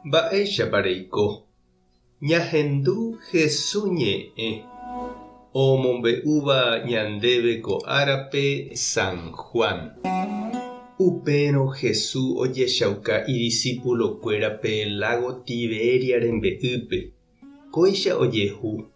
Mba'éichapareiko. Ñahendu Jesús ñe'ẽ omombe'úva ñandéve ko árape San Juan. Upérõ Jesús ojechauka idiscípulokuérape lago Tiberia rembe'ýpe. Kóicha ojehu.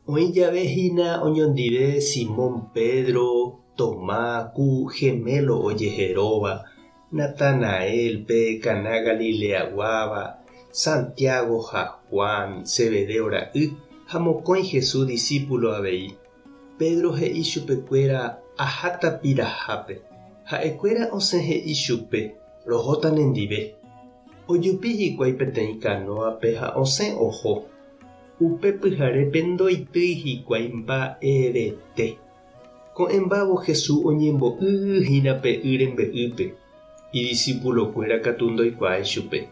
Oĩ javehína oñondive Simón Pedro, Tomás ku gemelo ojeheróva, Natanael pe Caná Galileaguáva, Santiago ha Juan, Zebedeo ra'y, ha mokõi Jesús discípulo avei. Pedro he'i chupekuéra aháta pirahápe. Ha'ekuéra osẽ he'i chupe, rohóta nendive. Ojupi hikuái peteĩ kanóape ha osẽ oho. Upe pyharépe ndoitýi hikuái mba'evete. Ko'ẽmbávo Jesús oñembo'yhína pe y rembe'ýpe. Idiscípulokuéra katu ndoikuaái chupe.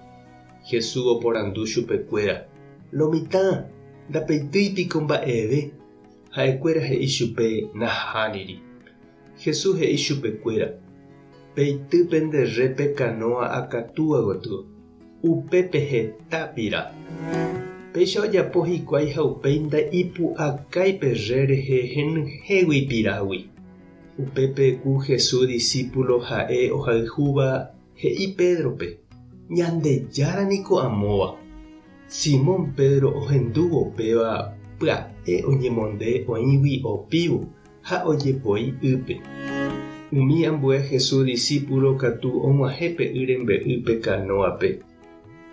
Jesús oporandu chupekuéra: “Lomitã, ndapeitýipiko mba'eve.” Ha'ekuéra he'i chupe: “Nahániri.” Jesús he'i chupekuéra: “Peitýpe nderépe kanóa akatúva gotyo. Upépe hetapira.” Péicha ojapo hikuái ha upéi nda'ipu'akái perre rehe henyhégui pirágui. Upépe ku Jesús discípulo ha'e ohayhúva he'i Pedrope: “Ñandejára niko amóva.” Simón Pedro ohendúvo upéva pya'e oñemonde oĩgui opívo ha ojepoi ýpe. Umi ambue Jesús discípulo katu og̃uahẽ pe y rembe'ýpe kanóape.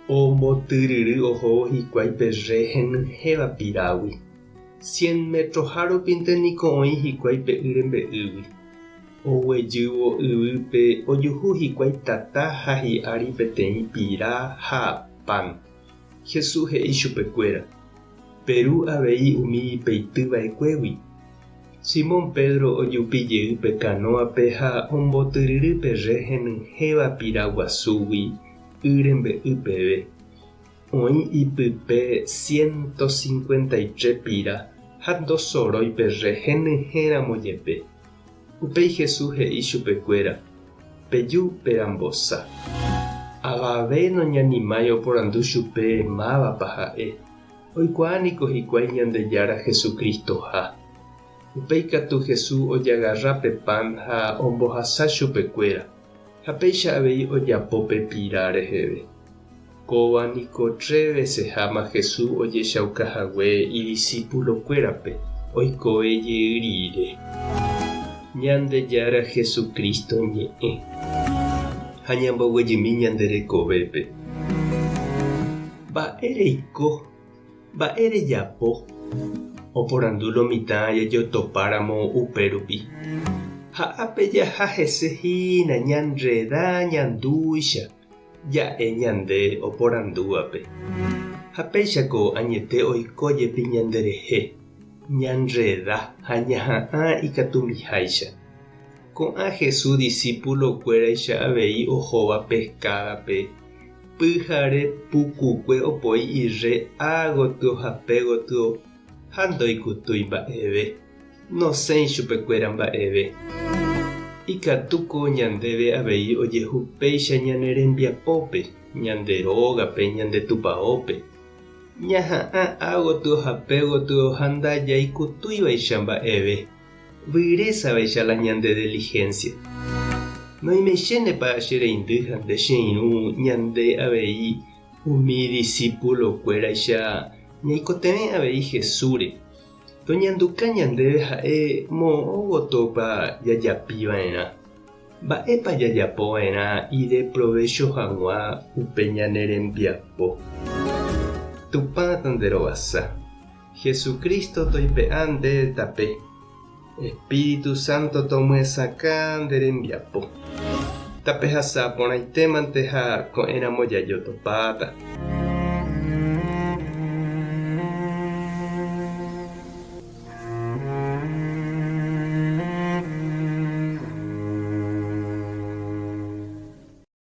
Ombotyryry ohóvo hikuái perre henyhẽva pirágui. 100 metros hárupinte niko oĩ hikuái pe y rembe'ýgui. Oguejývo yvýpe ojuhu hikuái tata ha hi'ári peteĩ pira ha pan. Jesús he'i chupekuéra: “Peru avei umi peitýva'ekuégui.” Simón Pedro ojupijey pe kanóape ha ombotyryry perre henyhẽva pira guasúgui y rembe'ýpeve. Oĩ ipype 153 pira ha ndosorói perre henyhẽramo jepe. Upéi Jesús he'i chupekuéra: “Peju perambosa.” Avave noñanimái oporandu chupe mávapa ha'e. Oikuaániko hikuái Ñandejára Jesukristoha. Upéi katu Jesús ojagarra pe pan ha ombohasa chupekuéra. Ha péicha avei ojapo pe pira reheve. Kóvaniko 3 veces háma Jesús ojechaukahague idiscípulokuérape oikove jeýrire. Ñandejára Jesukristo ñe'ẽ ha ñamboguejymi ñande rekovépe. Mba'éreiko, mba'érejapo. Oporandu Lomitã jajotopáramo upérupi. Ha ápe jaha hesehína ñanreda ñandúicha ja'e ñande oporandúvape. Ha péichako añete oikójepi ñanderehe, ñanreda ha ñaha'ã ikatumbiháicha. Ko'ã Jesús discípulokuéraicha avei ohóva pescádape. Pyhare pukukue opoi irre A gotyo ha P gotyo ha ndoikutúi mba'eve. Nosẽi chupekuéra mba'eve. Ikatuko ñandéve avei ojehupéicha ñane rembiapópe, ñande rógape, ñande tupaópe. Ñaha'ã A gotyo ha P gotyo ha ndajaikutúivaicha mba'eve. Vyrésavaicha la ñande diligencia. Noimechénepa che reindy ha nde che irũ ñande avei umi discípulokuéraicha ñaikotevẽ avei Jesúre. Toñanduka ñandéve ha'e moõgotópa jajapiva'erã. Mba'épa jajapova'erã ire provecho hag̃ua upe ñane rembiapo. Tupãta nderovasa. Jesucristo toipe'a nde tape. Espíritu Santo tomyesakã nde rembiapo. Tape hasa porãitémante ha ko'ẽramo jajotopáta.